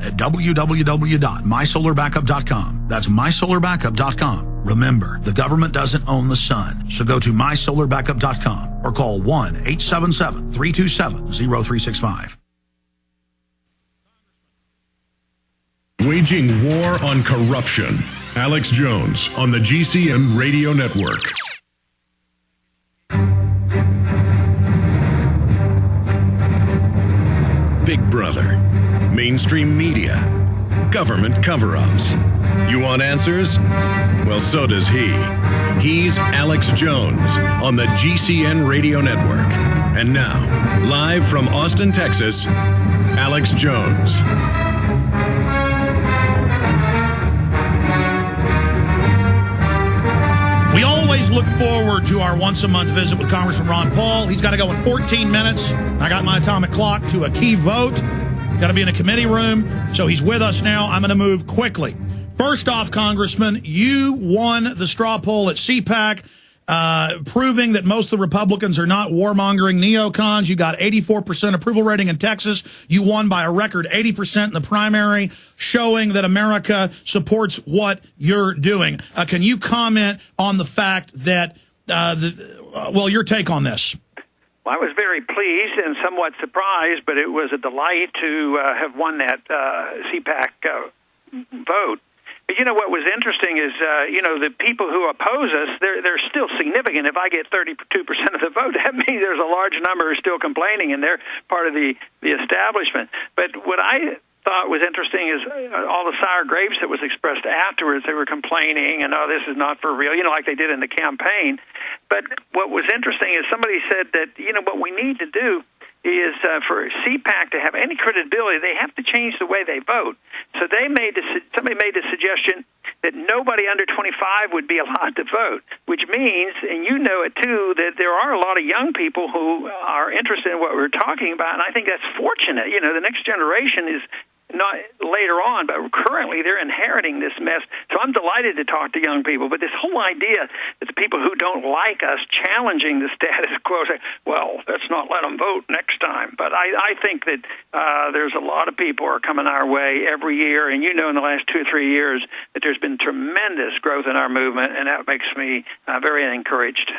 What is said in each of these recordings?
at www.mysolarbackup.com. That's mysolarbackup.com. Remember, the government doesn't own the sun, so go to mysolarbackup.com or call 1-877-327-0365. Waging war on corruption. Alex Jones on the GCN Radio Network. Big Brother, mainstream media, government cover-ups. You want answers? Well, so does he. He's Alex Jones on the GCN Radio Network. And now, live from Austin, Texas, Alex Jones. We always look forward to our once-a-month visit with Congressman Ron Paul. He's got to go in 14 minutes. I got my atomic clock to a key vote. Got to be in a committee room, so he's with us now. I'm going to move quickly. First off, Congressman, you won the straw poll at CPAC, proving that most of the Republicans are not warmongering neocons. You got 84% approval rating in Texas. You won by a record 80% in the primary, showing that America supports what you're doing. Can you comment on the fact that, your take on this? Well, I was very pleased and somewhat surprised, but it was a delight to have won that CPAC vote. But you know what was interesting is, the people who oppose us, they're still significant. If I get 32% of the vote, that means there's a large number who are still complaining, and they're part of the establishment. But what I thought was interesting is all the sour grapes that was expressed afterwards. They were complaining, and, this is not for real, like they did in the campaign. But what was interesting is somebody said that, what we need to do is for CPAC to have any credibility, they have to change the way they vote. So somebody made the suggestion that nobody under 25 would be allowed to vote, which means, and you know it too, that there are a lot of young people who are interested in what we're talking about, and I think that's fortunate. The next generation is not later on, but currently they're inheriting this mess. So I'm delighted to talk to young people. But this whole idea that the people who don't like us challenging the status quo say, well, let's not let them vote next time. But I think that there's a lot of people who are coming our way every year. And in the last 2 or 3 years that there's been tremendous growth in our movement, and that makes me very encouraged.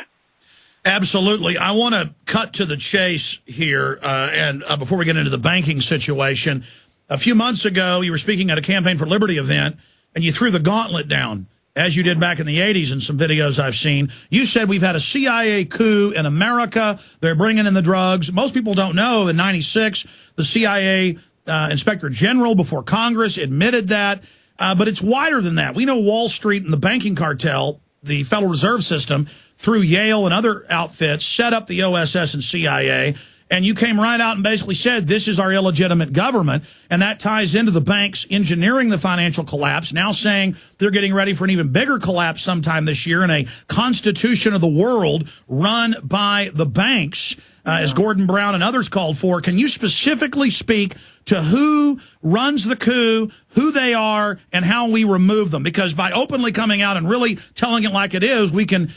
Absolutely. I want to cut to the chase here, and before we get into the banking situation. A few months ago, you were speaking at a Campaign for Liberty event, and you threw the gauntlet down, as you did back in the 80s in some videos I've seen. You said we've had a CIA coup in America. They're bringing in the drugs. Most people don't know in 96, the CIA Inspector General before Congress admitted that. But it's wider than that. We know Wall Street and the banking cartel, the Federal Reserve System, through Yale and other outfits, set up the OSS and CIA. And you came right out and basically said, this is our illegitimate government. And that ties into the banks engineering the financial collapse, now saying they're getting ready for an even bigger collapse sometime this year in a constitution of the world run by the banks, as Gordon Brown and others called for. Can you specifically speak to who runs the coup, who they are, and how we remove them? Because by openly coming out and really telling it like it is, we can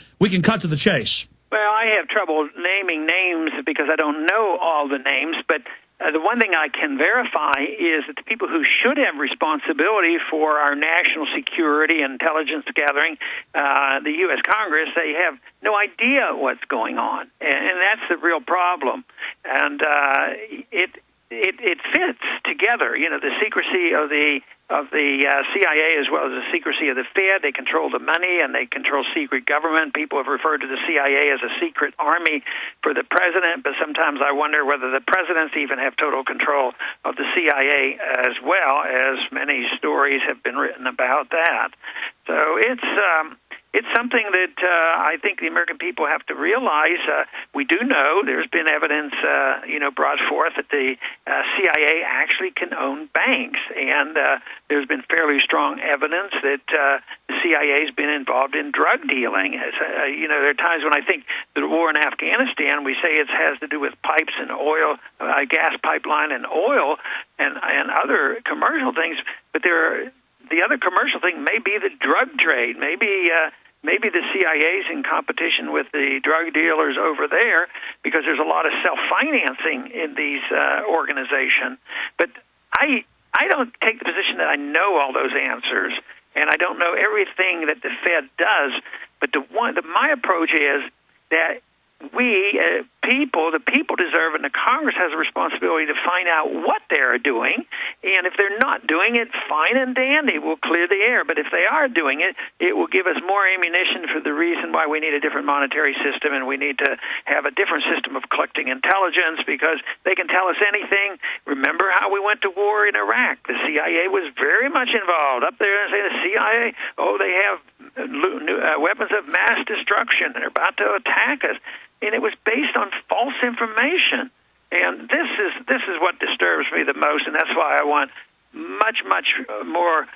cut to the chase. Well, I have trouble naming names because I don't know all the names, but the one thing I can verify is that the people who should have responsibility for our national security and intelligence gathering, the U.S. Congress, they have no idea what's going on, and that's the real problem. And it fits together, the secrecy of the CIA as well as the secrecy of the Fed. They control the money and they control secret government. People have referred to the CIA as a secret army for the president, but sometimes I wonder whether the presidents even have total control of the CIA as well, as many stories have been written about that. So it's something that I think the American people have to realize. We do know there's been evidence, brought forth that the CIA actually can own banks, and there's been fairly strong evidence that the CIA has been involved in drug dealing. There are times when I think the war in Afghanistan, we say it has to do with pipes and oil, gas pipeline and oil, and other commercial things, but the other commercial thing may be the drug trade. Maybe the CIA's in competition with the drug dealers over there because there's a lot of self-financing in these organizations. But I I don't take the position that I know all those answers, and I don't know everything that the Fed does. But my approach is that we, the people deserve, and the Congress has a responsibility to find out what they're doing. And if they're not doing it, fine and dandy, we'll clear the air. But if they are doing it, it will give us more ammunition for the reason why we need a different monetary system, and we need to have a different system of collecting intelligence, because they can tell us anything. Remember how we went to war in Iraq? The CIA was very much involved. Up there and say the CIA, they have weapons of mass destruction, and they're about to attack us. And it was based on false information. And this is what disturbs me the most, and that's why I want much more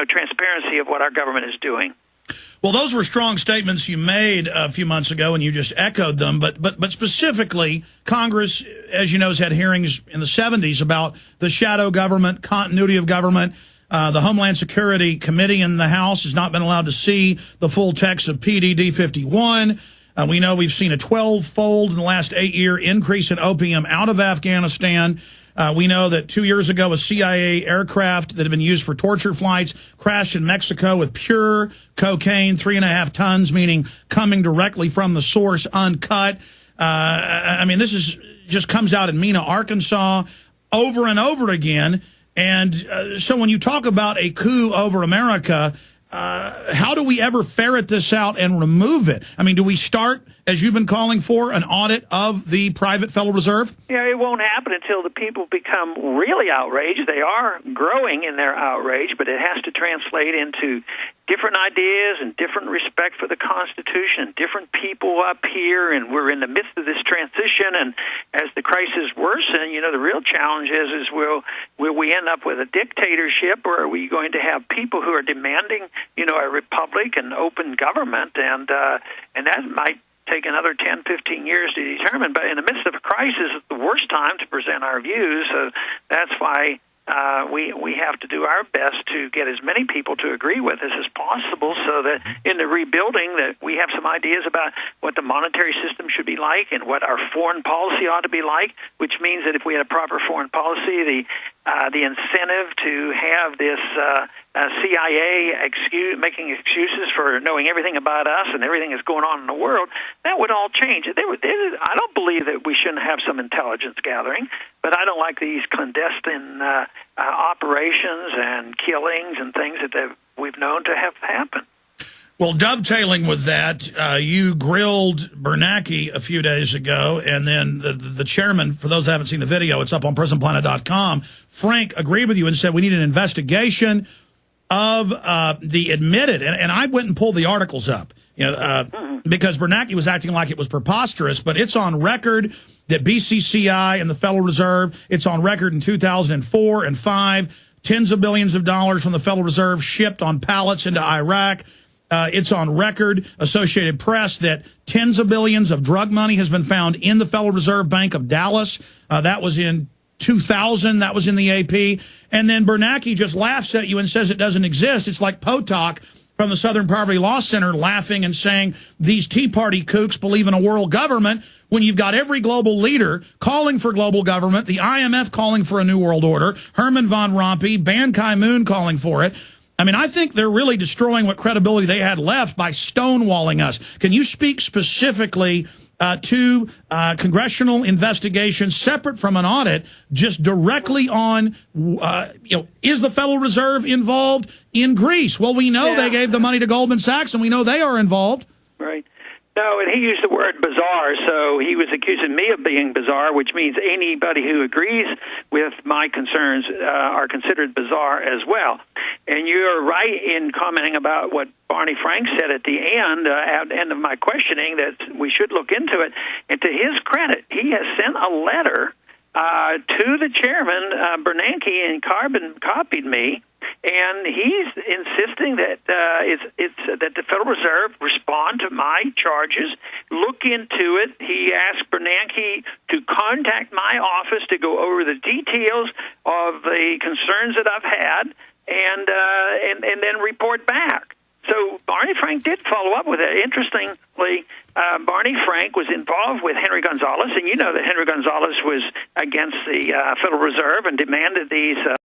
transparency of what our government is doing. Well, those were strong statements you made a few months ago, and you just echoed them. But specifically, Congress, as you know, has had hearings in the 70s about the shadow government, continuity of government. The Homeland Security Committee in the House has not been allowed to see the full text of PDD 51. We know we've seen a 12-fold in the last 8-year increase in opium out of Afghanistan. We know that 2 years ago, a CIA aircraft that had been used for torture flights crashed in Mexico with pure cocaine, 3.5 tons, meaning coming directly from the source, uncut. I mean, this is just comes out in Mena, Arkansas, over and over again. And so when you talk about a coup over America, how do we ever ferret this out and remove it? I mean, do we start, as you've been calling for, an audit of the private Federal Reserve? Yeah, it won't happen until the people become really outraged. They are growing in their outrage, but it has to translate into different ideas and different respect for the Constitution, different people up here, and we're in the midst of this transition. And as the crisis worsens, the real challenge is will we end up with a dictatorship, or are we going to have people who are demanding, a republic and open government? And that might take another 10, 15 years to determine. But in the midst of a crisis, it's the worst time to present our views. So that's why we have to do our best to get as many people to agree with us as possible, so that in the rebuilding that we have some ideas about what the monetary system should be like and what our foreign policy ought to be like, which means that if we had a proper foreign policy, the incentive to have this CIA making excuses for knowing everything about us and everything that's going on in the world, that would all change. I don't believe that we shouldn't have some intelligence gathering, but I don't like these clandestine operations and killings and things that we've known to have happened. Well, dovetailing with that, you grilled Bernanke a few days ago, and then the chairman, for those who haven't seen the video, it's up on PrisonPlanet.com, Frank agreed with you and said we need an investigation of the admitted, and I went and pulled the articles up, because Bernanke was acting like it was preposterous, but it's on record that BCCI and the Federal Reserve, it's on record in 2004 and 5, tens of billions of dollars from the Federal Reserve shipped on pallets into Iraq. It's on record, Associated Press, that tens of billions of drug money has been found in the Federal Reserve Bank of Dallas. That was in 2000. That was in the AP. And then Bernanke just laughs at you and says it doesn't exist. It's like Potok from the Southern Poverty Law Center laughing and saying these Tea Party kooks believe in a world government, when you've got every global leader calling for global government, the IMF calling for a new world order, Herman von Rompuy, Ban Ki-moon calling for it. I mean, I think they're really destroying what credibility they had left by stonewalling us. Can you speak specifically to congressional investigation separate from an audit, just directly on, is the Federal Reserve involved in Greece? Well, we know they gave the money to Goldman Sachs, and we know they are involved. Right. No, and he used the word bizarre, so he was accusing me of being bizarre, which means anybody who agrees with my concerns are considered bizarre as well. And you're right in commenting about what Barney Frank said at the end of my questioning, that we should look into it. And to his credit, he has sent a letter to the chairman, Bernanke, and copied me. And he's insisting that that the Federal Reserve respond to my charges, look into it. He asked Bernanke to contact my office to go over the details of the concerns that I've had, and then report back. So Barney Frank did follow up with it. Interestingly, Barney Frank was involved with Henry Gonzalez, and you know that Henry Gonzalez was against the Federal Reserve and demanded these